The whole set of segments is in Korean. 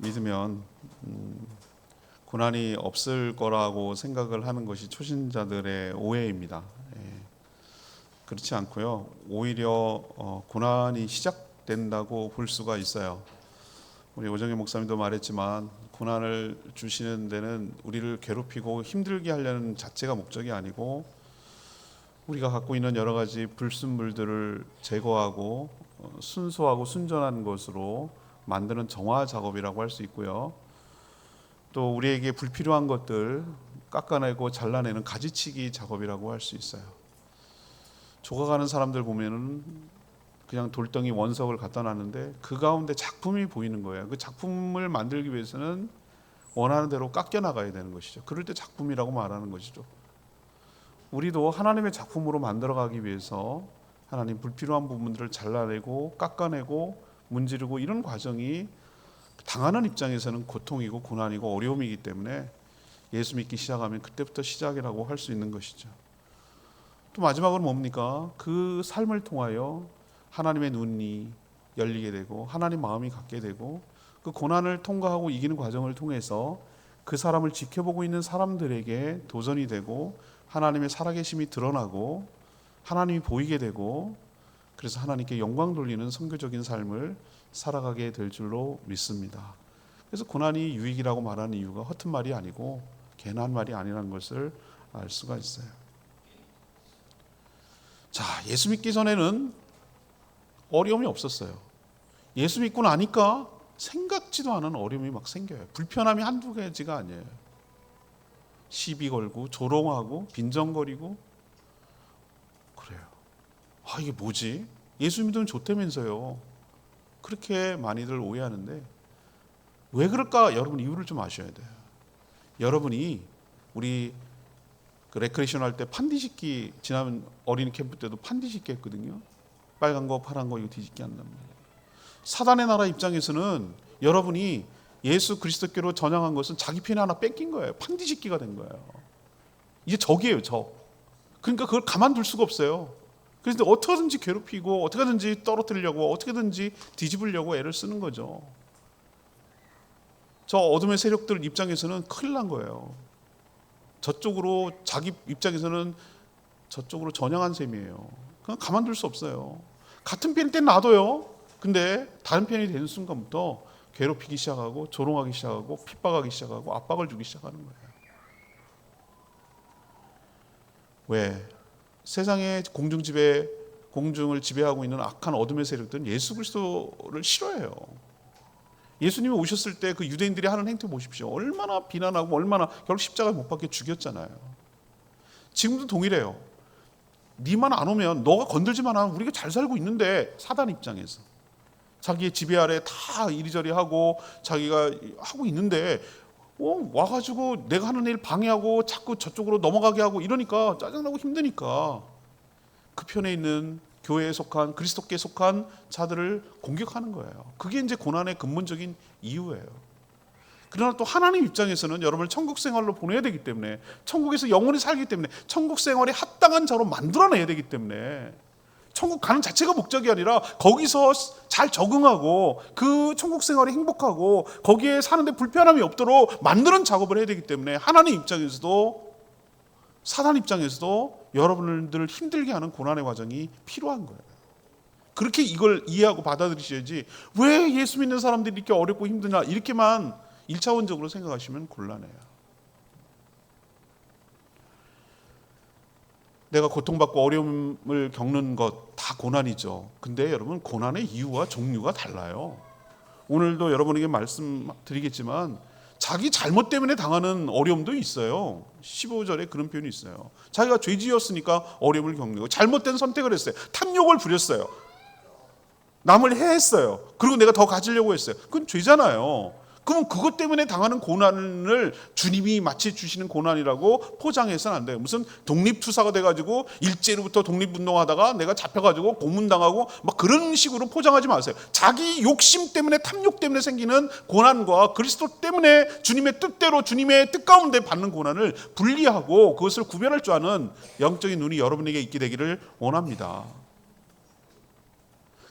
믿으면 고난이 없을 거라고 생각을 하는 것이 초신자들의 오해입니다. 그렇지 않고요. 오히려 고난이 시작된다고 볼 수가 있어요. 우리 오정희 목사님도 말했지만 고난을 주시는 데는 우리를 괴롭히고 힘들게 하려는 자체가 목적이 아니고 우리가 갖고 있는 여러 가지 불순물들을 제거하고 순수하고 순전한 것으로 만드는 정화 작업이라고 할 수 있고요. 또 우리에게 불필요한 것들 깎아내고 잘라내는 가지치기 작업이라고 할 수 있어요. 조각하는 사람들 보면은 그냥 돌덩이 원석을 갖다 놨는데 그 가운데 작품이 보이는 거예요. 그 작품을 만들기 위해서는 원하는 대로 깎여 나가야 되는 것이죠. 그럴 때 작품이라고 말하는 것이죠. 우리도 하나님의 작품으로 만들어가기 위해서 하나님 불필요한 부분들을 잘라내고 깎아내고 문지르고 이런 과정이 당하는 입장에서는 고통이고 고난이고 어려움이기 때문에 예수 믿기 시작하면 그때부터 시작이라고 할 수 있는 것이죠. 또 마지막으로 뭡니까? 그 삶을 통하여 하나님의 눈이 열리게 되고 하나님 마음이 갖게 되고 그 고난을 통과하고 이기는 과정을 통해서 그 사람을 지켜보고 있는 사람들에게 도전이 되고 하나님의 살아계심이 드러나고 하나님이 보이게 되고 그래서 하나님께 영광 돌리는 선교적인 삶을 살아가게 될 줄로 믿습니다. 그래서 고난이 유익이라고 말하는 이유가 허튼 말이 아니고 괜한 말이 아니라는 것을 알 수가 있어요. 자, 예수 믿기 전에는 어려움이 없었어요. 예수 믿고 나니까 생각지도 않은 어려움이 막 생겨요. 불편함이 한두 가지가 아니에요. 시비 걸고 조롱하고 빈정거리고 그래요. 이게 뭐지? 예수 믿으면 좋다면서요. 그렇게 많이들 오해하는데 왜 그럴까? 여러분 이유를 좀 아셔야 돼요. 여러분이 우리 레크레이션 할 때 판디짓기 지난 어린이 캠프 때도 판디짓기 했거든요. 빨간 거 파란 거 이거 뒤집기 한단 말이에요. 사단의 나라 입장에서는 여러분이 예수 그리스도께로 전향한 것은 자기 편에 하나 뺏긴 거예요. 판디짓기가 된 거예요. 이게 적이에요, 적. 그러니까 그걸 가만둘 수가 없어요. 그래서 어떻게든지 괴롭히고 어떻게든지 떨어뜨리려고 어떻게든지 뒤집으려고 애를 쓰는 거죠. 저 어둠의 세력들 입장에서는 큰일 난 거예요. 저쪽으로 자기 입장에서는 저쪽으로 전향한 셈이에요. 그냥 가만둘 수 없어요. 같은 편일 땐 놔둬요. 근데 다른 편이 되는 순간부터 괴롭히기 시작하고 조롱하기 시작하고 핍박하기 시작하고 압박을 주기 시작하는 거예요. 왜? 세상의 공중을 지배하고 있는 악한 어둠의 세력들은 예수 그리스도를 싫어해요. 예수님이 오셨을 때 그 유대인들이 하는 행태 보십시오. 얼마나 비난하고 얼마나 결국 십자가에 못 박혀 죽였잖아요. 지금도 동일해요. 니만 안 오면 너가 건들지만 하면 우리가 잘 살고 있는데 사단 입장에서 자기의 지배 아래 다 이리저리 하고 자기가 하고 있는데 와가지고 내가 하는 일 방해하고 자꾸 저쪽으로 넘어가게 하고 이러니까 짜증나고 힘드니까 그 편에 있는 교회에 속한 그리스도께 속한 자들을 공격하는 거예요. 그게 이제 고난의 근본적인 이유예요. 그러나 또 하나님 입장에서는 여러분을 천국 생활로 보내야 되기 때문에 천국에서 영원히 살기 때문에 천국 생활에 합당한 자로 만들어내야 되기 때문에 천국 가는 자체가 목적이 아니라 거기서 잘 적응하고 그 천국 생활이 행복하고 거기에 사는데 불편함이 없도록 만드는 작업을 해야 되기 때문에 하나님 입장에서도 사단 입장에서도 여러분들을 힘들게 하는 고난의 과정이 필요한 거예요. 그렇게 이걸 이해하고 받아들이셔야지 왜 예수 믿는 사람들이 이렇게 어렵고 힘드냐 이렇게만 1차원적으로 생각하시면 곤란해요. 내가 고통받고 어려움을 겪는 것 다 고난이죠. 근데 여러분 고난의 이유와 종류가 달라요. 오늘도 여러분에게 말씀드리겠지만 자기 잘못 때문에 당하는 어려움도 있어요. 15절에 그런 표현이 있어요. 자기가 죄 지었으니까 어려움을 겪는 거. 잘못된 선택을 했어요. 탐욕을 부렸어요. 남을 해했어요. 그리고 내가 더 가지려고 했어요. 그건 죄잖아요. 그럼 그것 때문에 당하는 고난을 주님이 마치 주시는 고난이라고 포장해서는 안 돼요. 무슨 독립투사가 돼가지고 일제로부터 독립운동하다가 내가 잡혀가지고 고문당하고 막 그런 식으로 포장하지 마세요. 자기 욕심 때문에 탐욕 때문에 생기는 고난과 그리스도 때문에 주님의 뜻대로 주님의 뜻 가운데 받는 고난을 분리하고 그것을 구별할 줄 아는 영적인 눈이 여러분에게 있게 되기를 원합니다.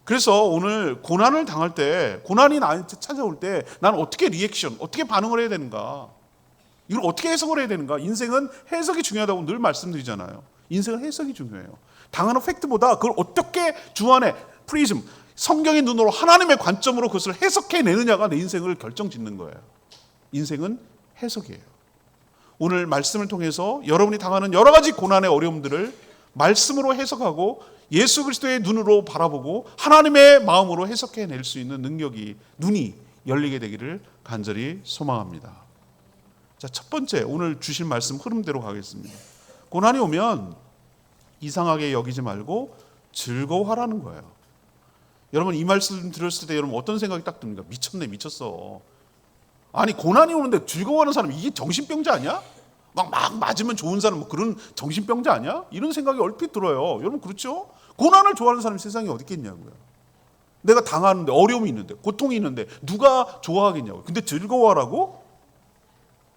그래서 오늘 고난을 당할 때, 고난이 나한테 찾아올 때 나는 어떻게 리액션, 어떻게 반응을 해야 되는가? 이걸 어떻게 해석을 해야 되는가? 인생은 해석이 중요하다고 늘 말씀드리잖아요. 인생은 해석이 중요해요. 당하는 팩트보다 그걸 어떻게 주안의 프리즘, 성경의 눈으로 하나님의 관점으로 그것을 해석해내느냐가 내 인생을 결정짓는 거예요. 인생은 해석이에요. 오늘 말씀을 통해서 여러분이 당하는 여러 가지 고난의 어려움들을 말씀으로 해석하고 예수 그리스도의 눈으로 바라보고 하나님의 마음으로 해석해낼 수 있는 눈이 열리게 되기를 간절히 소망합니다. 자, 첫 번째, 오늘 주신 말씀 흐름대로 가겠습니다. 고난이 오면 이상하게 여기지 말고 즐거워하라는 거예요. 여러분, 이 말씀 들었을 때 여러분 어떤 생각이 딱 듭니까? 미쳤네, 미쳤어. 아니, 고난이 오는데 즐거워하는 사람, 이게 정신병자 아니야? 막 맞으면 좋은 사람, 뭐 그런 정신병자 아니야? 이런 생각이 얼핏 들어요. 여러분, 그렇죠? 고난을 좋아하는 사람이 세상에 어디 있겠냐고요. 내가 당하는데, 어려움이 있는데, 고통이 있는데 누가 좋아하겠냐고요. 근데 즐거워하라고?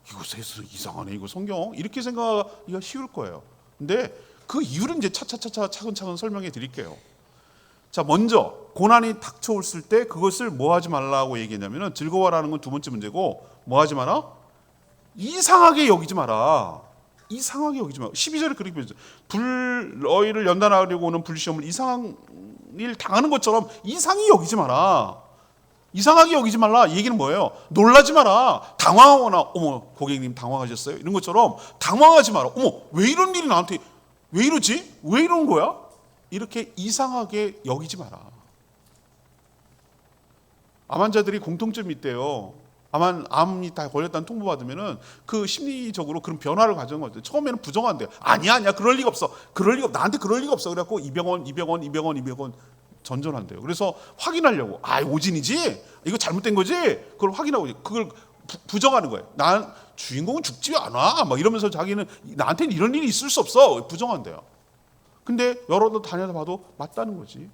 이거 세상 이상하네, 이거 성경. 이렇게 생각하기가 쉬울 거예요. 근데 그 이유를 이제 차차차차 차근차근 설명해 드릴게요. 자, 먼저 고난이 닥쳐왔을 때 그것을 뭐 하지 말라고 얘기했냐면은, 즐거워하라는 건 두 번째 문제고, 뭐 하지 마라? 이상하게 여기지 마라. 이상하게 여기지 마라. 12절에 그렇게 표현했어요. 너희를 연단하려고 오는 불시험을 이상한 일 당하는 것처럼 이상히 여기지 마라. 이상하게 여기지 말라. 이 얘기는 뭐예요? 놀라지 마라. 당황하거나, 어머, 고객님 당황하셨어요? 이런 것처럼 당황하지 마라. 어머, 왜 이런 일이 나한테, 왜 이러지? 왜 이런 거야? 이렇게 이상하게 여기지 마라. 암 환자들이 공통점이 있대요. 암이 다 걸렸다는 통보받으면은 그 심리적으로 그런 변화를 가져온 것 같아요. 처음에는 부정한대요. 아니야, 그럴 리가 없어. 나한테 그럴 리가 없어. 그래갖고 200원 전전한대요. 그래서 확인하려고, 오진이지? 이거 잘못된 거지? 그걸 확인하고, 그걸 부정하는 거예요. 난 주인공은 죽지 않아. 막 이러면서 자기는 나한테는 이런 일이 있을 수 없어. 부정한대요. 근데 여러 번 다녀봐도 맞다는 거지.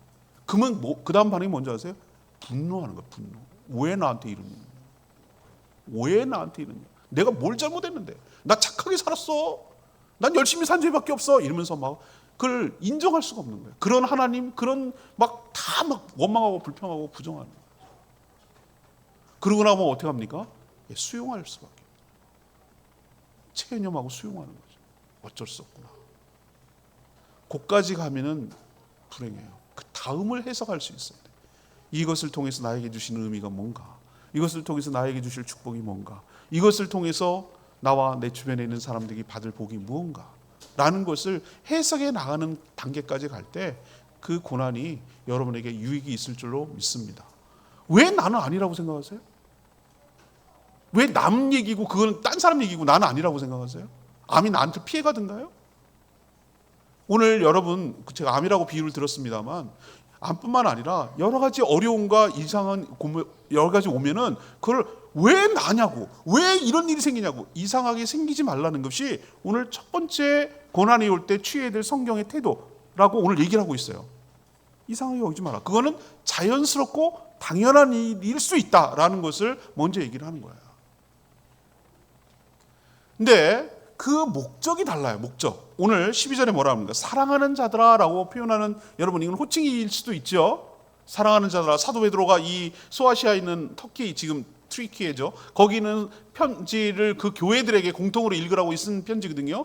그러면 그 다음 반응이 뭔지 아세요? 분노하는 거야, 분노. 왜 나한테 이러냐? 왜 나한테 이러냐? 내가 뭘 잘못했는데? 나 착하게 살았어. 난 열심히 산 죄밖에 없어. 이러면서 막 그걸 인정할 수가 없는 거예요. 그런 하나님, 그런 다 원망하고 불평하고 부정하는 거예요. 그러고 나면 어떻게 합니까? 수용할 수밖에 없어요. 체념하고 수용하는 거죠. 어쩔 수 없구나. 거기까지 가면은 불행해요. 그 다음을 해석할 수 있어야 돼. 이것을 통해서 나에게 주시는 의미가 뭔가? 이것을 통해서 나에게 주실 축복이 뭔가? 이것을 통해서 나와 내 주변에 있는 사람들이 받을 복이 무언가? 라는 것을 해석해 나가는 단계까지 갈 때 그 고난이 여러분에게 유익이 있을 줄로 믿습니다. 왜 나는 아니라고 생각하세요? 왜 남 얘기고 그건 딴 사람 얘기고 나는 아니라고 생각하세요? 암이 나한테 피해가든가요? 오늘 여러분, 제가 암이라고 비유를 들었습니다만, 암뿐만 아니라 여러 가지 어려움과 이상한 여러 가지 오면은 그걸 왜 나냐고, 왜 이런 일이 생기냐고 이상하게 생기지 말라는 것이 오늘 첫 번째 고난이 올 때 취해야 될 성경의 태도라고 오늘 얘기를 하고 있어요. 이상하게 여기지 마라. 그거는 자연스럽고 당연한 일일 수 있다라는 것을 먼저 얘기를 하는 거예요. 근데 그 목적이 달라요. 목적. 오늘 12절에 뭐라 합니까? 사랑하는 자들아라고 표현하는, 여러분 이건 호칭일 수도 있죠. 사랑하는 자들아. 사도 베드로가 이 소아시아에 있는 터키, 지금 트리키예죠. 거기는 편지를 그 교회들에게 공통으로 읽으라고 쓴 편지거든요.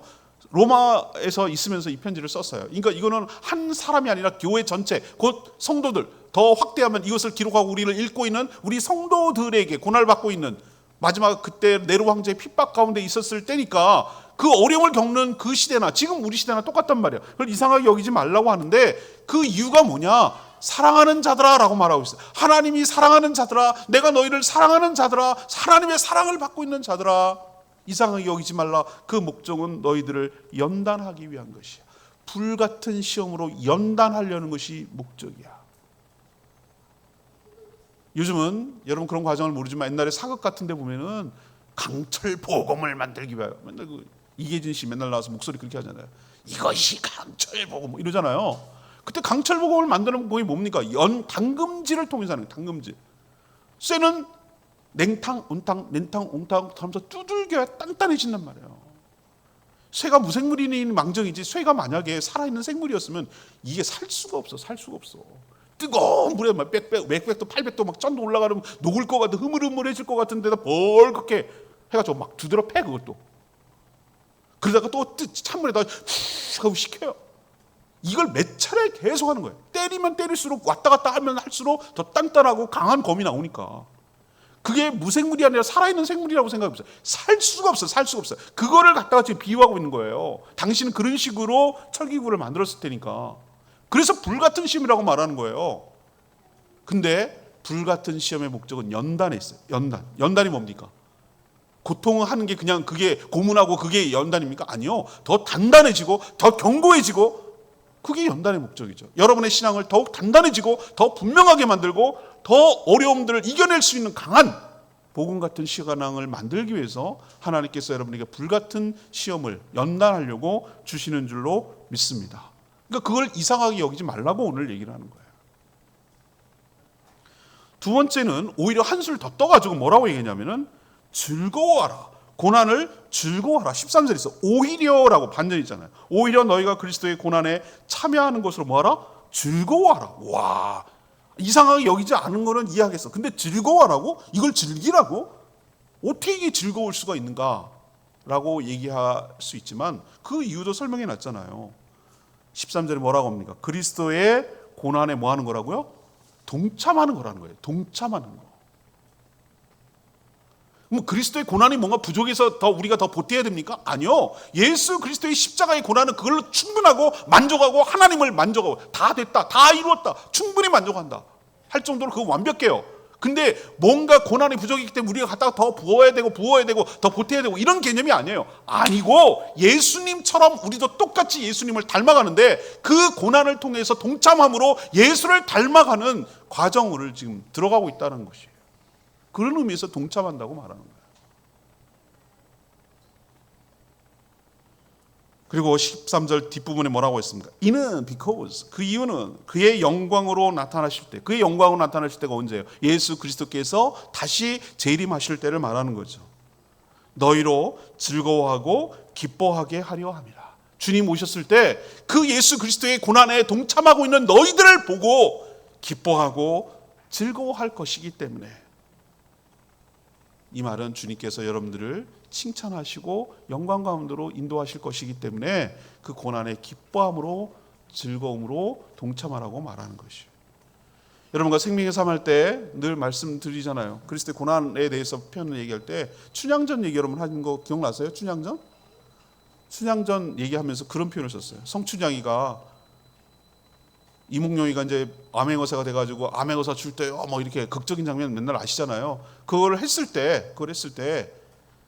로마에서 있으면서 이 편지를 썼어요. 그러니까 이거는 한 사람이 아니라 교회 전체, 곧 성도들, 더 확대하면 이것을 기록하고 우리를 읽고 있는 우리 성도들에게, 고난을 받고 있는, 마지막 그때 네로 황제의 핍박 가운데 있었을 때니까 그 어려움을 겪는 그 시대나 지금 우리 시대나 똑같단 말이에요. 그걸 이상하게 여기지 말라고 하는데 그 이유가 뭐냐? 사랑하는 자들아 라고 말하고 있어요. 하나님이 사랑하는 자들아, 내가 너희를 사랑하는 자들아, 하나님의 사랑을 받고 있는 자들아, 이상하게 여기지 말라. 그 목적은 너희들을 연단하기 위한 것이야. 불같은 시험으로 연단하려는 것이 목적이야. 요즘은 여러분 그런 과정을 모르지만 옛날에 사극 같은 데 보면은 강철 복음을 만들기 위하여, 맨날 이계진 씨 맨날 나와서 목소리 그렇게 하잖아요. 이것이 강철 복음 이러잖아요. 그때 강철 복음을 만드는 거이 뭡니까? 당금질을 통해서 하는 거예요. 당금질. 쇠는 냉탕, 온탕, 냉탕, 온탕 하면서 두들겨야 단단해진단 말이에요. 쇠가 무생물인 망정이지, 쇠가 만약에 살아있는 생물이었으면 이게 살 수가 없어. 뜨거운 물에 막 맥백도 800도 막 쩐도 올라가면 녹을 것 같은 흐물흐물해질 것 같은 데다 벌겋게 해가지고 막 두드려 패 그것도. 그러다가 또 찬물에다 푹 하고 식혀요. 이걸 몇 차례 계속 하는 거예요. 때리면 때릴수록 왔다 갔다 하면 할수록 더 단단하고 강한 검이 나오니까. 그게 무생물이 아니라 살아있는 생물이라고 생각해보세요. 살 수가 없어요. 살 수가 없어요. 그거를 갖다가 지금 비유하고 있는 거예요. 당신은 그런 식으로 철기구를 만들었을 테니까. 그래서 불같은 시험이라고 말하는 거예요. 근데 불같은 시험의 목적은 연단에 있어요. 연단이 뭡니까? 고통하는 게 그냥 그게 고문하고 그게 연단입니까? 아니요. 더 단단해지고 더 견고해지고 그게 연단의 목적이죠. 여러분의 신앙을 더욱 단단해지고 더 분명하게 만들고 더 어려움들을 이겨낼 수 있는 강한 복음 같은 신앙을 만들기 위해서 하나님께서 여러분에게 불같은 시험을 연단하려고 주시는 줄로 믿습니다. 그러니까 그걸 이상하게 여기지 말라고 오늘 얘기를 하는 거예요. 두 번째는 오히려 한술 더 떠가지고 뭐라고 얘기했냐면은 즐거워하라. 고난을 즐거워하라. 13절에 있어. 오히려라고 반전이 있잖아요. 오히려 너희가 그리스도의 고난에 참여하는 것으로 뭐하라? 즐거워하라. 와, 이상하게 여기지 않은 거는 이해하겠어. 근데 즐거워하라고? 이걸 즐기라고? 어떻게 이게 즐거울 수가 있는가? 라고 얘기할 수 있지만 그 이유도 설명해 놨잖아요. 13절에 뭐라고 합니까? 그리스도의 고난에 뭐 하는 거라고요? 동참하는 거라는 거예요. 동참하는 거. 뭐 그리스도의 고난이 뭔가 부족해서 더 우리가 더 보태야 됩니까? 아니요. 예수 그리스도의 십자가의 고난은 그걸로 충분하고 만족하고 하나님을 만족하고 다 됐다, 다 이루었다, 충분히 만족한다 할 정도로 그거 완벽해요. 근데 뭔가 고난이 부족이기 때문에 우리가 갖다가 더 부어야 되고 더 보태야 되고 이런 개념이 아니에요. 아니고 예수님처럼 우리도 똑같이 예수님을 닮아가는데 그 고난을 통해서 동참함으로 예수를 닮아가는 과정을 지금 들어가고 있다는 것이에요. 그런 의미에서 동참한다고 말하는 거예요. 그리고 13절 뒷부분에 뭐라고 했습니까? 이는 because, 그 이유는 그의 영광으로 나타나실 때, 그의 영광으로 나타나실 때가 언제예요? 예수 그리스도께서 다시 재림하실 때를 말하는 거죠. 너희로 즐거워하고 기뻐하게 하려 함이라. 주님 오셨을 때 그 예수 그리스도의 고난에 동참하고 있는 너희들을 보고 기뻐하고 즐거워할 것이기 때문에, 이 말은 주님께서 여러분들을 칭찬하시고 영광 가운데로 인도하실 것이기 때문에 그 고난의 기뻐함으로 즐거움으로 동참하라고 말하는 것이에요. 여러분과 생명의 삶 할 때 늘 말씀드리잖아요. 그리스도의 고난에 대해서 표현을 얘기할 때 춘향전 얘기 여러분 하는 거 기억나세요? 춘향전? 춘향전 얘기하면서 그런 표현을 썼어요. 성춘향이가 이몽룡이가 이제 암행어사가 돼가지고 암행어사 줄 때요 뭐 이렇게 극적인 장면 맨날 아시잖아요. 그걸 했을 때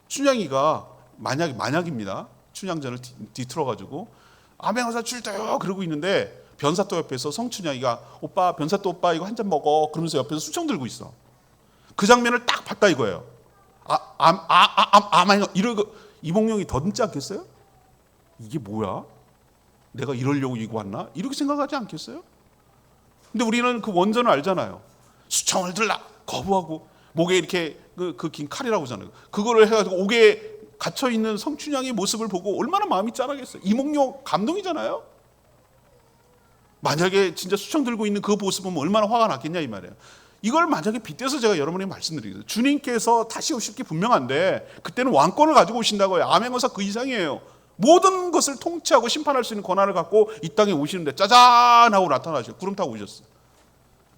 춘향이가 만약입니다. 춘향전을 뒤틀어가지고 암행어사 줄 때요 그러고 있는데 변사또 옆에서 성춘향이가 오빠 변사또 오빠 이거 한 잔 먹어 그러면서 옆에서 수청 들고 있어. 그 장면을 딱 봤다 이거예요. 이러고 이몽룡이 더듬지 않겠어요? 이게 뭐야? 내가 이러려고 이거 왔나? 이렇게 생각하지 않겠어요? 근데 우리는 그 원전을 알잖아요. 수청을 들라 거부하고 목에 이렇게 그 긴 칼이라고 하잖아요. 그거를 해가지고 옥에 갇혀 있는 성춘향의 모습을 보고 얼마나 마음이 짠하겠어요. 이몽룡 감동이잖아요. 만약에 진짜 수청 들고 있는 그 모습 보면 얼마나 화가 났겠냐 이 말이에요. 이걸 만약에 빗대서 제가 여러분에게 말씀드리겠습니다. 주님께서 다시 오실 게 분명한데 그때는 왕권을 가지고 오신다고요. 암행어사 그 이상이에요. 모든 것을 통치하고 심판할 수 있는 권한을 갖고 이 땅에 오시는데 짜잔 하고 나타나셔요. 구름 타고 오셨어요.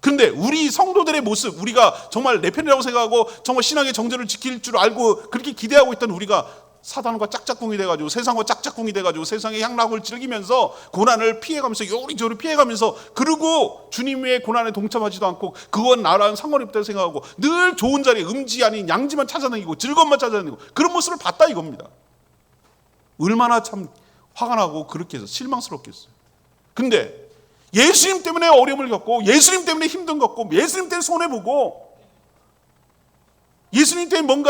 근데 우리 성도들의 모습, 우리가 정말 내 편이라고 생각하고 정말 신앙의 정절을 지킬 줄 알고 그렇게 기대하고 있던 우리가 사단과 짝짝꿍이 돼가지고 세상과 짝짝꿍이 돼가지고 세상의 향락을 즐기면서 고난을 피해가면서 요리조리 피해가면서 그리고 주님의 고난에 동참하지도 않고 그건 나랑 상관이 없다고 생각하고 늘 좋은 자리에 음지 아닌 양지만 찾아다니고 즐거움만 찾아다니고 그런 모습을 봤다 이겁니다. 얼마나 참 화가 나고 그렇게 해서 실망스럽겠어요. 근데 예수님 때문에 어려움을 겪고 예수님 때문에 힘든 거 겪고 예수님 때문에 손해보고 예수님 때문에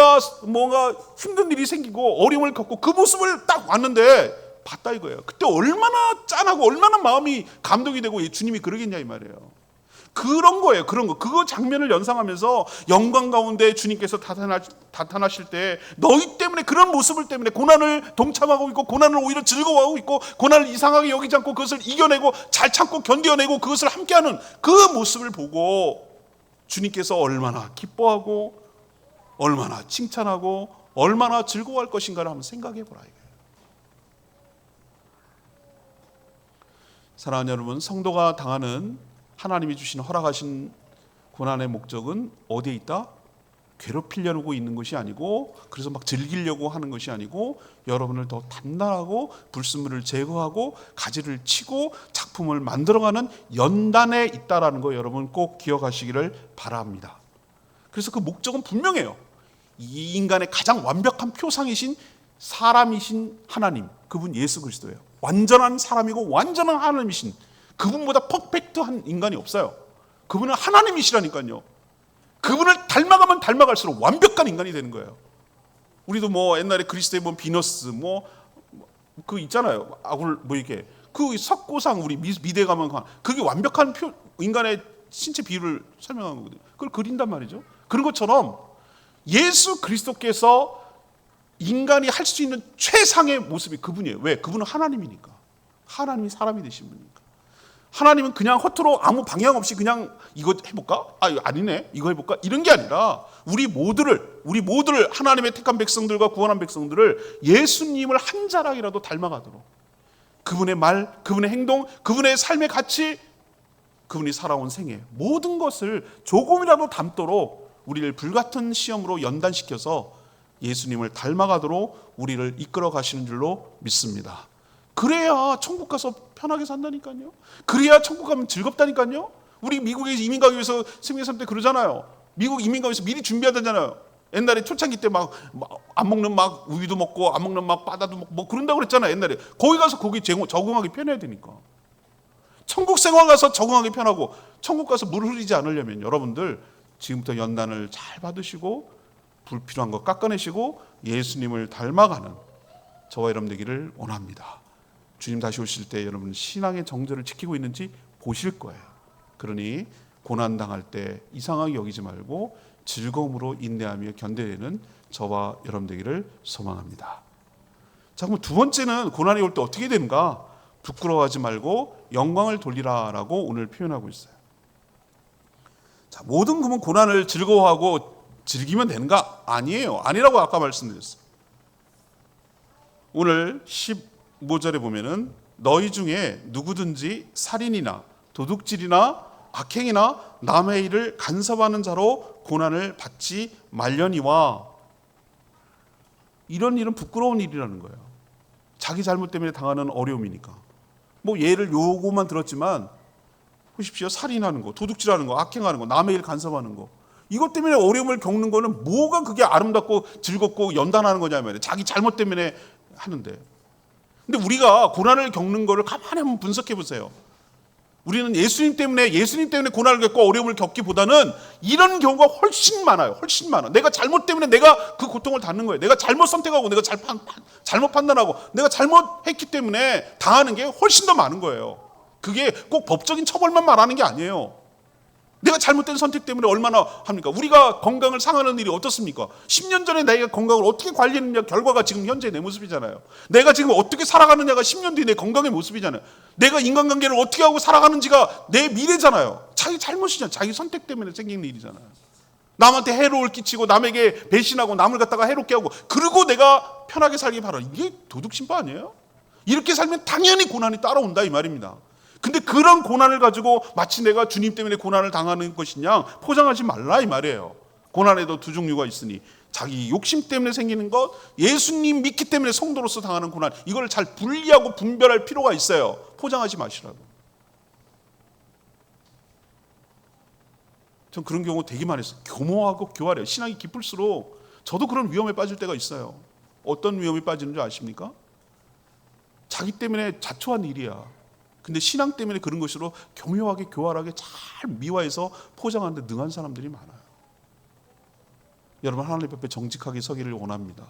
뭔가 힘든 일이 생기고 어려움을 겪고 그 모습을 딱 왔는데 봤다 이거예요. 그때 얼마나 짠하고 얼마나 마음이 감동이 되고 주님이 그러겠냐 이 말이에요. 그런 거예요. 그런 거. 그거 장면을 연상하면서 영광 가운데 주님께서 나타나실 때 너희 때문에, 그런 모습을 때문에 고난을 동참하고 있고 고난을 오히려 즐거워하고 있고 고난을 이상하게 여기지 않고 그것을 이겨내고 잘 참고 견뎌내고 그것을 함께하는 그 모습을 보고 주님께서 얼마나 기뻐하고 얼마나 칭찬하고 얼마나 즐거워할 것인가를 한번 생각해 보라 이거예요. 사랑하는 여러분, 성도가 당하는 하나님이 주신 허락하신 고난의 목적은 어디에 있다? 괴롭히려고 있는 것이 아니고, 그래서 막 즐기려고 하는 것이 아니고, 여러분을 더 단단하고 불순물을 제거하고 가지를 치고 작품을 만들어가는 연단에 있다라는 거 여러분 꼭 기억하시기를 바랍니다. 그래서 그 목적은 분명해요. 이 인간의 가장 완벽한 표상이신 사람이신 하나님, 그분 예수 그리스도예요. 완전한 사람이고 완전한 하나님이신, 그분보다 퍼펙트한 인간이 없어요. 그분은 하나님이시라니까요. 그분을 닮아가면 닮아갈수록 완벽한 인간이 되는 거예요. 우리도 뭐 옛날에 그리스도에 보면 비너스 그 있잖아요. 이렇게 그 석고상 우리 미대 가면 그게 완벽한 인간의 신체 비율을 설명한 거거든요. 그걸 그린단 말이죠. 그런 것처럼 예수 그리스도께서 인간이 할 수 있는 최상의 모습이 그분이에요. 왜? 그분은 하나님이니까. 하나님이 사람이 되신 분이니까. 하나님은 그냥 허투루 아무 방향 없이 그냥 이거 해볼까? 아니네. 이거 해볼까? 이런 게 아니라 우리 모두를 하나님의 택한 백성들과 구원한 백성들을 예수님을 한 자락이라도 닮아가도록 그분의 말, 그분의 행동, 그분의 삶의 가치, 그분이 살아온 생애 모든 것을 조금이라도 닮도록 우리를 불같은 시험으로 연단시켜서 예수님을 닮아가도록 우리를 이끌어 가시는 줄로 믿습니다. 그래야 천국 가서 편하게 산다니까요. 그래야 천국 가면 즐겁다니까요. 우리 미국에 이민 가기 위해서 생명삶 때 그러잖아요. 미국 이민 가기 위해서 미리 준비하잖아요. 옛날에 초창기 때 막 안 먹는 막 우유도 먹고 안 먹는 막 바다도 먹고 뭐 그런다고 그랬잖아요. 옛날에 거기 가서 거기 적응하기 편해야 되니까. 천국 생활 가서 적응하기 편하고 천국 가서 물 흐리지 않으려면 여러분들 지금부터 연단을 잘 받으시고 불필요한 거 깎아내시고 예수님을 닮아가는 저와 여러분 되기를 원합니다. 주님 다시 오실 때 여러분 신앙의 정절을 지키고 있는지 보실 거예요. 그러니 고난당할 때 이상하게 여기지 말고 즐거움으로 인내하며 견뎌내는 저와 여러분 되기를 소망합니다. 자, 그럼 두 번째는 고난이 올 때 어떻게 되는가? 부끄러워하지 말고 영광을 돌리라라고 오늘 표현하고 있어요. 자, 모든 그분 고난을 즐거워하고 즐기면 되는가? 아니에요. 아니라고 아까 말씀드렸어요. 오늘 15절에 보면은 너희 중에 누구든지 살인이나 도둑질이나 악행이나 남의 일을 간섭하는 자로 고난을 받지 말려니와, 이런 일은 부끄러운 일이라는 거예요. 자기 잘못 때문에 당하는 어려움이니까. 뭐 예를 요거만 들었지만 보십시오. 살인하는 거, 도둑질하는 거, 악행하는 거, 남의 일 간섭하는 거, 이것 때문에 어려움을 겪는 거는 뭐가 그게 아름답고 즐겁고 연단하는 거냐 말이에요. 자기 잘못 때문에 하는데. 근데 우리가 고난을 겪는 거를 가만히 한번 분석해 보세요. 우리는 예수님 때문에 고난을 겪고 어려움을 겪기보다는 이런 경우가 훨씬 많아요. 훨씬 많아. 내가 잘못 때문에 내가 그 고통을 받는 거예요. 내가 잘못 선택하고 내가 잘못 판단하고 내가 잘못했기 때문에 당하는 게 훨씬 더 많은 거예요. 그게 꼭 법적인 처벌만 말하는 게 아니에요. 내가 잘못된 선택 때문에 얼마나 합니까? 우리가 건강을 상하는 일이 어떻습니까? 10년 전에 내가 건강을 어떻게 관리했느냐 결과가 지금 현재 내 모습이잖아요. 내가 지금 어떻게 살아가느냐가 10년 뒤에 내 건강의 모습이잖아요. 내가 인간관계를 어떻게 하고 살아가는지가 내 미래잖아요. 자기 잘못이잖아요. 자기 선택 때문에 생기는 일이잖아요. 남한테 해로움을 끼치고 남에게 배신하고 남을 갖다가 해롭게 하고 그리고 내가 편하게 살기 바라는, 이게 도둑심바 아니에요? 이렇게 살면 당연히 고난이 따라온다 이 말입니다. 근데 그런 고난을 가지고 마치 내가 주님 때문에 고난을 당하는 것이냐 포장하지 말라 이 말이에요. 고난에도 두 종류가 있으니 자기 욕심 때문에 생기는 것, 예수님 믿기 때문에 성도로서 당하는 고난, 이걸 잘 분리하고 분별할 필요가 있어요. 포장하지 마시라고. 전 그런 경우 되게 많이 했어요. 교모하고 교활해요. 신앙이 깊을수록 저도 그런 위험에 빠질 때가 있어요. 어떤 위험에 빠지는 줄 아십니까? 자기 때문에 자초한 일이야. 근데 신앙 때문에 그런 것으로 교묘하게 교활하게 잘 미화해서 포장하는데 능한 사람들이 많아요. 여러분 하나님 앞에 정직하게 서기를 원합니다.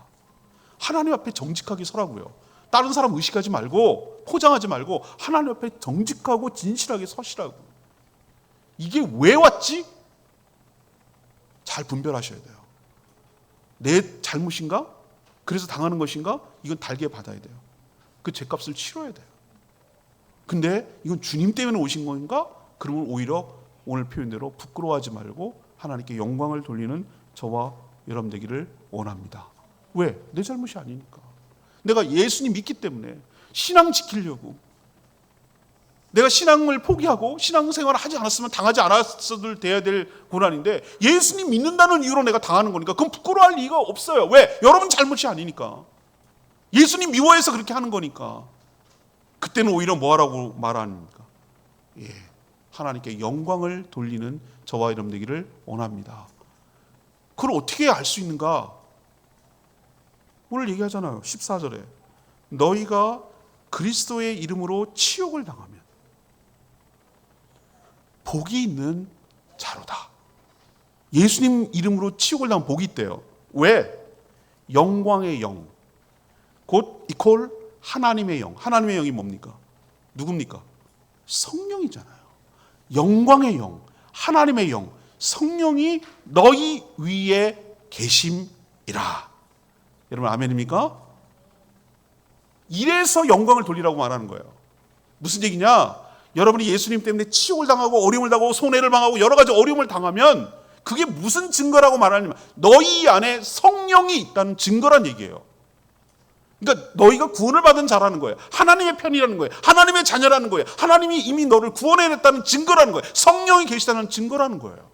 하나님 앞에 정직하게 서라고요. 다른 사람 의식하지 말고 포장하지 말고 하나님 앞에 정직하고 진실하게 서시라고. 이게 왜 왔지? 잘 분별하셔야 돼요. 내 잘못인가? 그래서 당하는 것인가? 이건 달게 받아야 돼요. 그 죄값을 치러야 돼요. 근데 이건 주님 때문에 오신 건가? 그러면 오히려 오늘 표현대로 부끄러워하지 말고 하나님께 영광을 돌리는 저와 여러분 되기를 원합니다. 왜? 내 잘못이 아니니까. 내가 예수님 믿기 때문에 신앙 지키려고, 내가 신앙을 포기하고 신앙생활을 하지 않았으면 당하지 않았어도 돼야 될 고난인데 예수님 믿는다는 이유로 내가 당하는 거니까 그건 부끄러워할 이유가 없어요. 왜? 여러분 잘못이 아니니까. 예수님 미워해서 그렇게 하는 거니까. 그때는 오히려 뭐하라고 말합니까? 하나님께 영광을 돌리는 저와 여러분 되기를 원합니다. 그걸 어떻게 알 수 있는가? 오늘 얘기하잖아요. 14절에 너희가 그리스도의 이름으로 치욕을 당하면 복이 있는 자로다. 예수님 이름으로 치욕을 당하면 복이 있대요. 왜? 영광의 영, 곧 이퀄 하나님의 영. 하나님의 영이 뭡니까? 누굽니까? 성령이잖아요. 영광의 영, 하나님의 영, 성령이 너희 위에 계심이라. 여러분 아멘입니까? 이래서 영광을 돌리라고 말하는 거예요. 무슨 얘기냐? 여러분이 예수님 때문에 치욕을 당하고 어려움을 당하고 손해를 당하고 여러 가지 어려움을 당하면 그게 무슨 증거라고 말하냐면 너희 안에 성령이 있다는 증거란 얘기예요. 그러니까 너희가 구원을 받은 자라는 거예요. 하나님의 편이라는 거예요. 하나님의 자녀라는 거예요. 하나님이 이미 너를 구원해냈다는 증거라는 거예요. 성령이 계시다는 증거라는 거예요.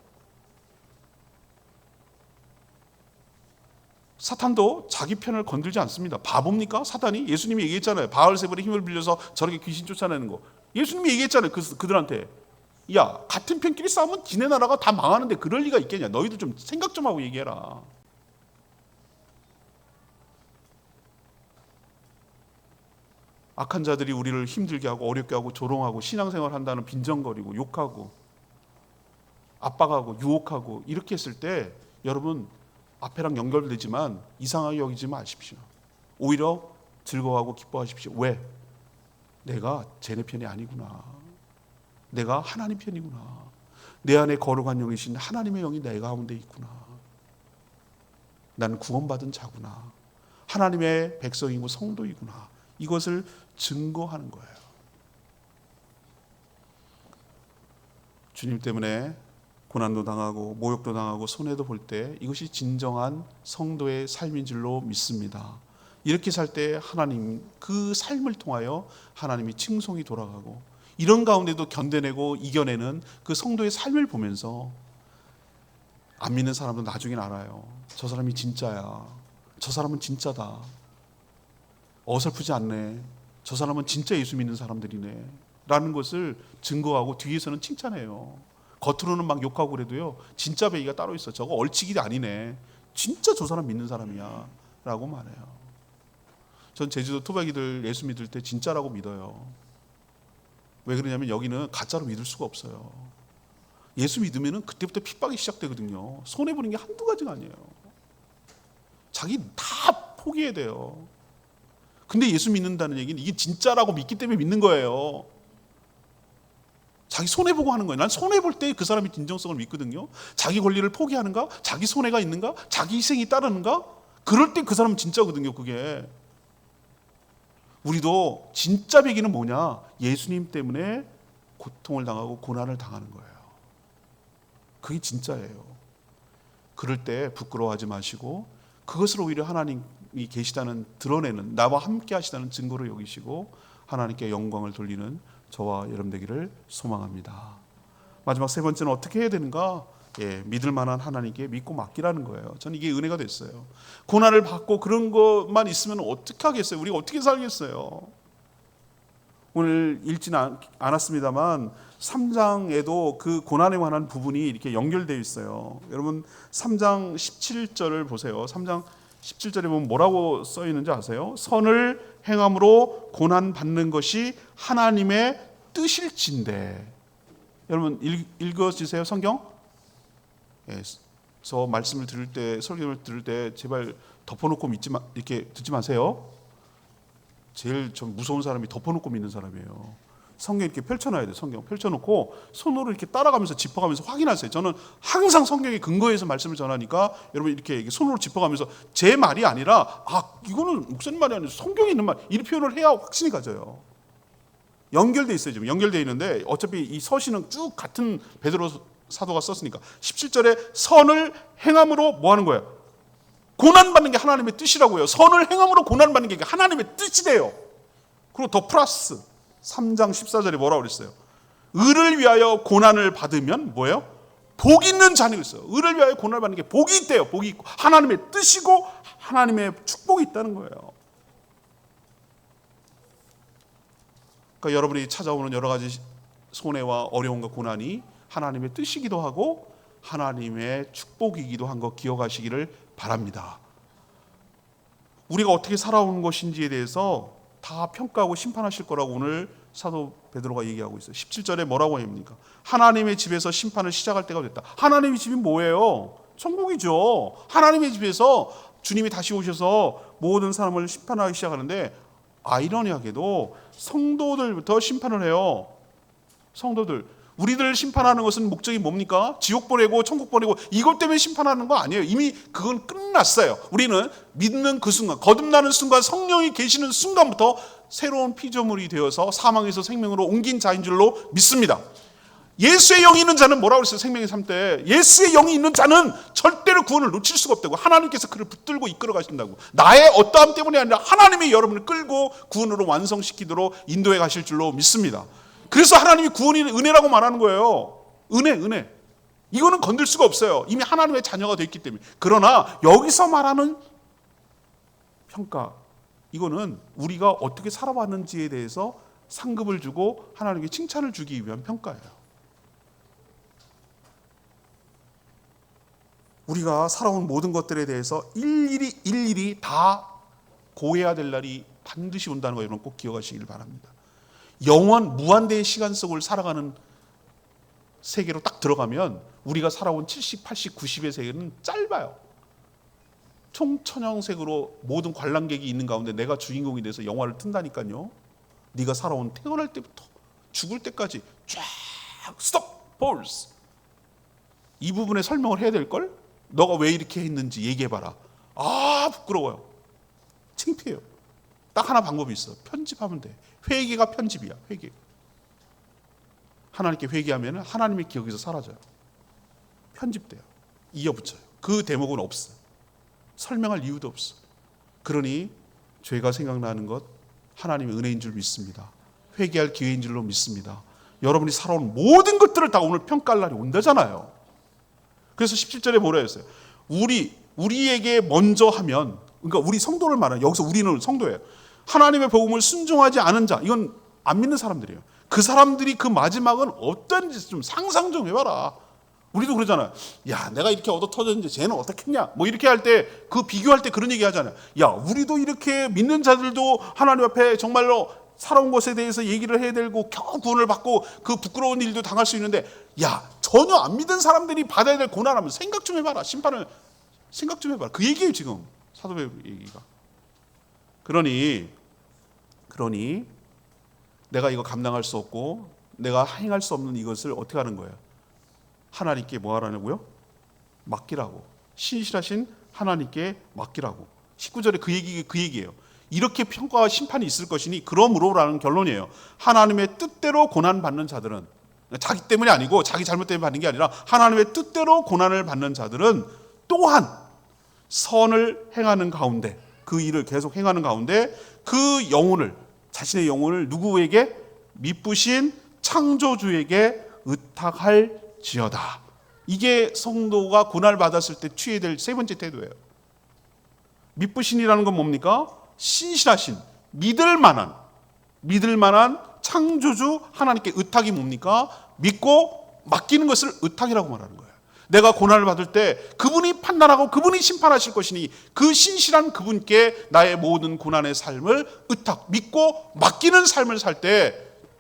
사탄도 자기 편을 건들지 않습니다. 바보입니까? 사탄이? 예수님이 얘기했잖아요. 바알세불의 힘을 빌려서 저렇게 귀신 쫓아내는 거. 예수님이 얘기했잖아요. 그들한테. 야, 같은 편끼리 싸우면 지네 나라가 다 망하는데 그럴 리가 있겠냐. 너희도 좀 생각 좀 하고 얘기해라. 악한 자들이 우리를 힘들게 하고 어렵게 하고 조롱하고 신앙생활 한다는 빈정거리고 욕하고 압박하고 유혹하고 이렇게 했을 때 여러분 앞에랑 연결되지만 이상하게 여기지 마십시오. 오히려 즐거워하고 기뻐하십시오. 왜? 내가 쟤네 편이 아니구나. 내가 하나님 편이구나. 내 안에 거룩한 영이신 하나님의 영이 내 가운데 있구나. 나는 구원받은 자구나. 하나님의 백성이고 성도이구나. 이것을 증거하는 거예요. 주님 때문에 고난도 당하고 모욕도 당하고 손해도 볼 때 이것이 진정한 성도의 삶인 줄로 믿습니다. 이렇게 살 때 하나님 그 삶을 통하여 하나님이 칭송이 돌아가고 이런 가운데도 견뎌내고 이겨내는 그 성도의 삶을 보면서 안 믿는 사람도 나중엔 알아요. 저 사람이 진짜야. 저 사람은 진짜다. 어설프지 않네. 저 사람은 진짜 예수 믿는 사람들이네. 라는 것을 증거하고 뒤에서는 칭찬해요. 겉으로는 막 욕하고 그래도요. 진짜 배기가 따로 있어. 저거 얼치기 아니네. 진짜 저 사람 믿는 사람이야. 라고 말해요. 전 제주도 토박이들 예수 믿을 때 진짜라고 믿어요. 왜 그러냐면 여기는 가짜로 믿을 수가 없어요. 예수 믿으면 그때부터 핍박이 시작되거든요. 손해보는 게 한두 가지가 아니에요. 자기 다 포기해야 돼요. 근데 예수 믿는다는 얘기는 이게 진짜라고 믿기 때문에 믿는 거예요. 자기 손해보고 하는 거예요. 난 손해볼 때 그 사람이 진정성을 믿거든요. 자기 권리를 포기하는가? 자기 손해가 있는가? 자기 희생이 따르는가? 그럴 때 그 사람은 진짜거든요. 그게. 우리도 진짜 배기는 뭐냐? 예수님 때문에 고통을 당하고 고난을 당하는 거예요. 그게 진짜예요. 그럴 때 부끄러워하지 마시고 그것을 오히려 하나님이 계시다는 드러내는 나와 함께 하시다는 증거로 여기시고 하나님께 영광을 돌리는 저와 여러분 되기를 소망합니다. 마지막 세 번째는 어떻게 해야 되는가? 믿을 만한 하나님께 믿고 맡기라는 거예요. 저는 이게 은혜가 됐어요. 고난을 받고 그런 것만 있으면 어떻게 하겠어요? 우리가 어떻게 살겠어요? 오늘 읽지는 않았습니다만 3장에도 그 고난에 관한 부분이 이렇게 연결되어 있어요. 여러분 3장 17절을 보세요. 3장 17절에 보면 뭐라고 써 있는지 아세요? 선을 행함으로 고난 받는 것이 하나님의 뜻일진데. 여러분 읽어주세요. 성경. 그래서 말씀을 들을 때 설교를 들을 때 제발 덮어놓고 이렇게 듣지 마세요. 제일 좀 무서운 사람이 덮어놓고 믿는 사람이에요. 성경 이렇게 펼쳐놔야 돼요. 성경 펼쳐놓고 손으로 이렇게 따라가면서 짚어가면서 확인하세요. 저는 항상 성경의 근거에서 말씀을 전하니까 여러분 이렇게 손으로 짚어가면서 제 말이 아니라 이거는 목사님 말이 아니라 성경에 있는 말, 이 표현을 해야 확신이 가져요. 연결돼 있어요. 지금 연결돼 있는데 어차피 이 서신은 쭉 같은 베드로 사도가 썼으니까 17절에 선을 행함으로 뭐 하는 거예요? 고난받는 게 하나님의 뜻이라고요. 선을 행함으로 고난받는 게 하나님의 뜻이래요. 그리고 더 플러스 3장 14절에 뭐라고 그랬어요? 의를 위하여 고난을 받으면 뭐예요? 복 있는 자녀가 있어요. 의를 위하여 고난을 받는 게 복이 있대요. 복이 있고 하나님의 뜻이고 하나님의 축복이 있다는 거예요. 그러니까 여러분이 찾아오는 여러 가지 손해와 어려움과 고난이 하나님의 뜻이기도 하고 하나님의 축복이기도 한 거 기억하시기를 바랍니다. 우리가 어떻게 살아오는 것인지에 대해서 다 평가하고 심판하실 거라고 오늘 사도 베드로가 얘기하고 있어요. 17절에 뭐라고 합니까? 하나님의 집에서 심판을 시작할 때가 됐다. 하나님의 집이 뭐예요? 천국이죠. 하나님의 집에서 주님이 다시 오셔서 모든 사람을 심판하기 시작하는데 아이러니하게도 성도들부터 심판을 해요. 성도들. 우리들을 심판하는 것은 목적이 뭡니까? 지옥 보내고 천국 보내고 이것 때문에 심판하는 거 아니에요. 이미 그건 끝났어요. 우리는 믿는 그 순간, 거듭나는 순간, 성령이 계시는 순간부터 새로운 피조물이 되어서 사망에서 생명으로 옮긴 자인 줄로 믿습니다. 예수의 영이 있는 자는 뭐라고 그랬어요? 생명의 삶 때 예수의 영이 있는 자는 절대로 구원을 놓칠 수가 없다고. 하나님께서 그를 붙들고 이끌어 가신다고. 나의 어떠함 때문이 아니라 하나님이 여러분을 끌고 구원으로 완성시키도록 인도해 가실 줄로 믿습니다. 그래서 하나님이 구원이 은혜라고 말하는 거예요. 은혜. 이거는 건들 수가 없어요. 이미 하나님의 자녀가 됐기 때문에. 그러나 여기서 말하는 평가, 이거는 우리가 어떻게 살아왔는지에 대해서 상급을 주고 하나님께 칭찬을 주기 위한 평가예요. 우리가 살아온 모든 것들에 대해서 일일이 다 고해야 될 날이 반드시 온다는 거 여러분 꼭 기억하시길 바랍니다. 영원 무한대의 시간 속을 살아가는 세계로 딱 들어가면 우리가 살아온 70, 80, 90의 세계는 짧아요. 총천연색으로 모든 관람객이 있는 가운데 내가 주인공이 돼서 영화를 튼다니까요. 네가 살아온 태어날 때부터 죽을 때까지 쫙 스톱 폴스 이 부분에 설명을 해야 될걸? 너가 왜 이렇게 했는지 얘기해봐라. 부끄러워요. 창피해요. 딱 하나 방법이 있어. 편집하면 돼. 회개가 편집이야. 회개. 하나님께 회개하면 하나님의 기억에서 사라져요. 편집돼요. 이어붙여요. 그 대목은 없어요. 설명할 이유도 없어. 그러니 죄가 생각나는 것 하나님의 은혜인 줄 믿습니다. 회개할 기회인 줄로 믿습니다. 여러분이 살아온 모든 것들을 다 오늘 평가할 날이 온다잖아요. 그래서 17절에 뭐라 했어요? 우리에게 먼저 하면, 그러니까 우리 성도를 말하는, 여기서 우리는 성도예요. 하나님의 복음을 순종하지 않은 자, 이건 안 믿는 사람들이에요. 그 사람들이 그 마지막은 어떤지 좀 상상 좀 해봐라. 우리도 그러잖아요. 야, 내가 이렇게 얻어 터졌는데 쟤는 어떻겠냐? 뭐 이렇게 할 때, 그 비교할 때 그런 얘기 하잖아요. 야, 우리도 이렇게 믿는 자들도 하나님 앞에 정말로 살아온 것에 대해서 얘기를 해야 되고 겨우 구원을 받고 그 부끄러운 일도 당할 수 있는데, 야, 전혀 안 믿은 사람들이 받아야 될 고난하면 생각 좀 해봐라. 심판을 생각 좀 해봐라. 그 얘기예요 지금 사도의 얘기가. 그러니 내가 이거 감당할 수 없고 내가 행할 수 없는 이것을 어떻게 하는 거예요? 하나님께 뭐 하라고요? 맡기라고. 신실하신 하나님께 맡기라고. 19절에 그 얘기예요. 이렇게 평가와 심판이 있을 것이니 그러므로라는 결론이에요. 하나님의 뜻대로 고난받는 자들은, 자기 때문이 아니고 자기 잘못 때문에 받는 게 아니라 하나님의 뜻대로 고난을 받는 자들은 또한 선을 행하는 가운데, 그 일을 계속 행하는 가운데 그 영혼을, 자신의 영혼을 누구에게? 미쁘신 창조주에게 의탁할지어다. 이게 성도가 고난을 받았을 때 취해야 될 세 번째 태도예요. 미쁘신이라는 건 뭡니까? 신실하신, 믿을 만한 창조주 하나님께 의탁이 뭡니까? 믿고 맡기는 것을 의탁이라고 말하는 거예요. 내가 고난을 받을 때 그분이 판단하고 그분이 심판하실 것이니 그 신실한 그분께 나의 모든 고난의 삶을 의탁, 믿고 맡기는 삶을 살 때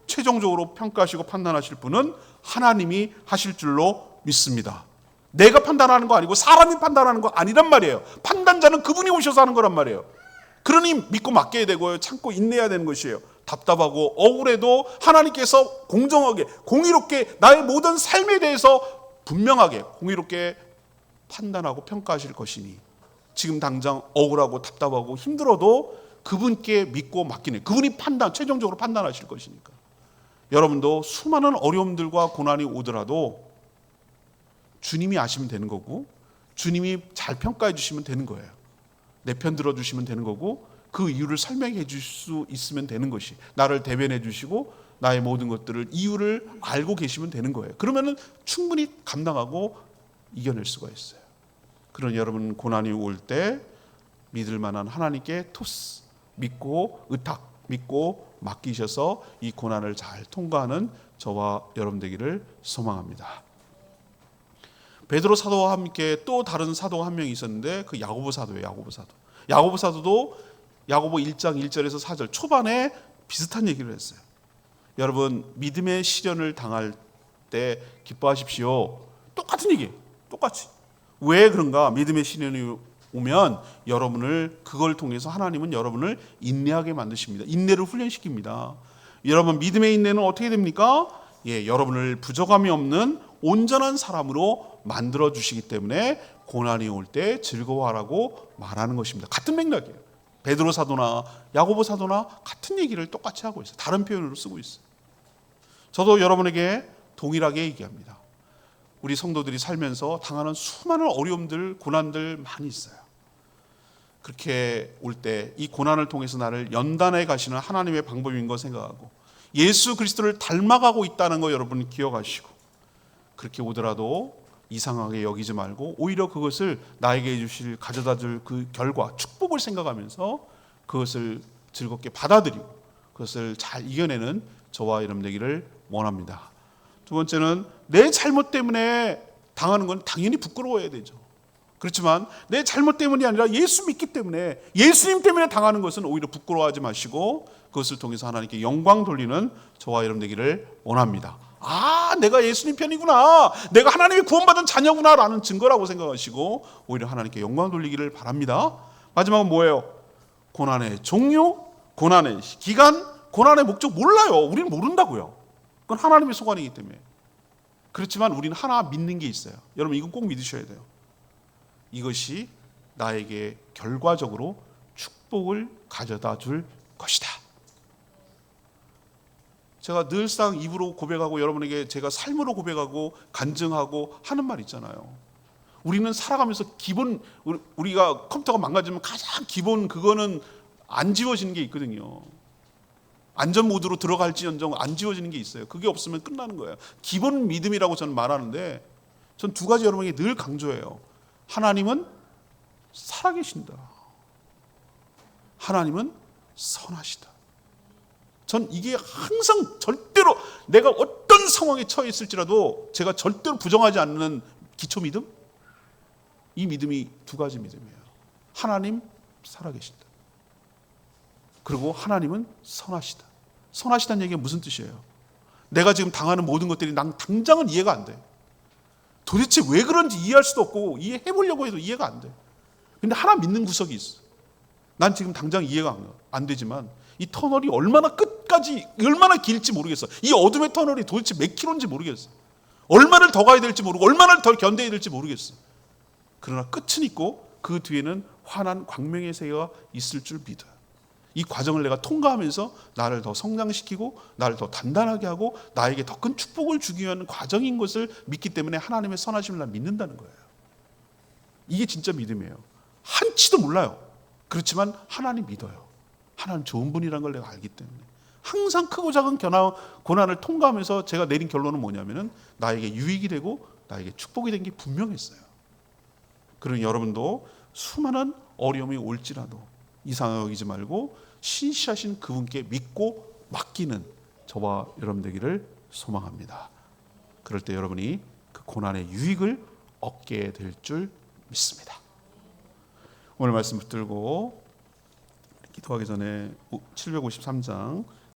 최종적으로 평가하시고 판단하실 분은 하나님이 하실 줄로 믿습니다. 내가 판단하는 거 아니고 사람이 판단하는 거 아니란 말이에요. 판단자는 그분이 오셔서 하는 거란 말이에요. 그러니 믿고 맡겨야 되고요. 참고 인내해야 되는 것이에요. 답답하고 억울해도 하나님께서 공정하게, 공의롭게 나의 모든 삶에 대해서 분명하게, 공의롭게 판단하고 평가하실 것이니 지금 당장 억울하고 답답하고 힘들어도 그분께 믿고 맡기는, 그분이 최종적으로 판단하실 것이니까. 여러분도 수많은 어려움들과 고난이 오더라도 주님이 아시면 되는 거고, 주님이 잘 평가해 주시면 되는 거예요. 내 편 들어주시면 되는 거고, 그 이유를 설명해 줄 수 있으면 되는 것이, 나를 대변해 주시고 나의 모든 것들을 이유를 알고 계시면 되는 거예요. 그러면은 충분히 감당하고 이겨낼 수가 있어요. 그런 여러분, 고난이 올 때 믿을 만한 하나님께 믿고 믿고 맡기셔서 이 고난을 잘 통과하는 저와 여러분 되기를 소망합니다. 베드로 사도와 함께 또 다른 사도가 한 명이 있었는데 그 야고보 사도예요. 야고보 사도도 야고보 1장 1절에서 4절 초반에 비슷한 얘기를 했어요. 여러분, 믿음의 시련을 당할 때 기뻐하십시오. 똑같은 얘기예요. 똑같이. 왜 그런가? 믿음의 시련이 오면 여러분을, 그걸 통해서 하나님은 여러분을 인내하게 만드십니다. 인내를 훈련시킵니다. 여러분, 믿음의 인내는 어떻게 됩니까? 여러분을 부족함이 없는 온전한 사람으로 만들어 주시기 때문에 고난이 올 때 즐거워하라고 말하는 것입니다. 같은 맥락이에요. 베드로 사도나 야고보 사도나 같은 얘기를 똑같이 하고 있어요. 다른 표현으로 쓰고 있어요. 저도 여러분에게 동일하게 얘기합니다. 우리 성도들이 살면서 당하는 수많은 어려움들, 고난들 많이 있어요. 그렇게 올 때 이 고난을 통해서 나를 연단해 가시는 하나님의 방법인 거 생각하고 예수 그리스도를 닮아가고 있다는 거 여러분 기억하시고, 그렇게 오더라도 이상하게 여기지 말고 오히려 그것을 나에게 가져다 줄 그 결과, 축복을 생각하면서 그것을 즐겁게 받아들이고 그것을 잘 이겨내는 저와 여러분 되기를 원합니다. 두 번째는, 내 잘못 때문에 당하는 건 당연히 부끄러워야 되죠. 그렇지만 내 잘못 때문이 아니라 예수 믿기 때문에, 예수님 때문에 당하는 것은 오히려 부끄러워하지 마시고 그것을 통해서 하나님께 영광 돌리는 저와 여러분 되기를 원합니다. 내가 예수님 편이구나, 내가 하나님의 구원받은 자녀구나 라는 증거라고 생각하시고 오히려 하나님께 영광 돌리기를 바랍니다. 마지막은 뭐예요? 고난의 종류, 고난의 기간, 고난의 목적 몰라요. 우리는 모른다고요. 그건 하나님의 소관이기 때문에. 그렇지만 우리는 하나 믿는 게 있어요. 여러분, 이건 꼭 믿으셔야 돼요. 이것이 나에게 결과적으로 축복을 가져다 줄 것이다. 제가 늘상 입으로 고백하고 여러분에게 제가 삶으로 고백하고 간증하고 하는 말 있잖아요. 우리는 살아가면서 우리가 컴퓨터가 망가지면 가장 기본, 그거는 안 지워지는 게 있거든요. 안전 모드로 들어갈지언정 안 지워지는 게 있어요. 그게 없으면 끝나는 거예요. 기본 믿음이라고 저는 말하는데, 전 두 가지 여러분에게 늘 강조해요. 하나님은 살아계신다. 하나님은 선하시다. 전 이게 항상 절대로, 내가 어떤 상황에 처해 있을지라도 제가 절대로 부정하지 않는 기초 믿음? 이 믿음이 두 가지 믿음이에요. 하나님 살아계신다. 그리고 하나님은 선하시다. 선하시다는 얘기가 무슨 뜻이에요? 내가 지금 당하는 모든 것들이 난 당장은 이해가 안 돼. 도대체 왜 그런지 이해할 수도 없고 이해해 보려고 해도 이해가 안 돼. 근데 하나 믿는 구석이 있어. 난 지금 당장 이해가 안 되지만 이 터널이 얼마나 끝까지, 얼마나 길지 모르겠어. 이 어둠의 터널이 도대체 몇 킬로인지 모르겠어. 얼마를 더 가야 될지 모르고 얼마나 더 견뎌야 될지 모르겠어. 그러나 끝은 있고 그 뒤에는 환한 광명의 새가 있을 줄 믿어요. 이 과정을 내가 통과하면서 나를 더 성장시키고 나를 더 단단하게 하고 나에게 더 큰 축복을 주기 위한 과정인 것을 믿기 때문에 하나님의 선하심을 난 믿는다는 거예요. 이게 진짜 믿음이에요. 한치도 몰라요. 그렇지만 하나님 믿어요. 하나님 좋은 분이라는 걸 내가 알기 때문에 항상 크고 작은 고난을 통과하면서 제가 내린 결론은 뭐냐면은 나에게 유익이 되고 나에게 축복이 된 게 분명했어요. 그러니 여러분도 수많은 어려움이 올지라도 이상하게 여기지 말고 신실하신 그분께 믿고 맡기는 저와 여러분 되기를 소망합니다. 그럴 때 여러분이 그 고난의 유익을 얻게 될 줄 믿습니다. 오늘 말씀 붙들고 기도하기 전에 753장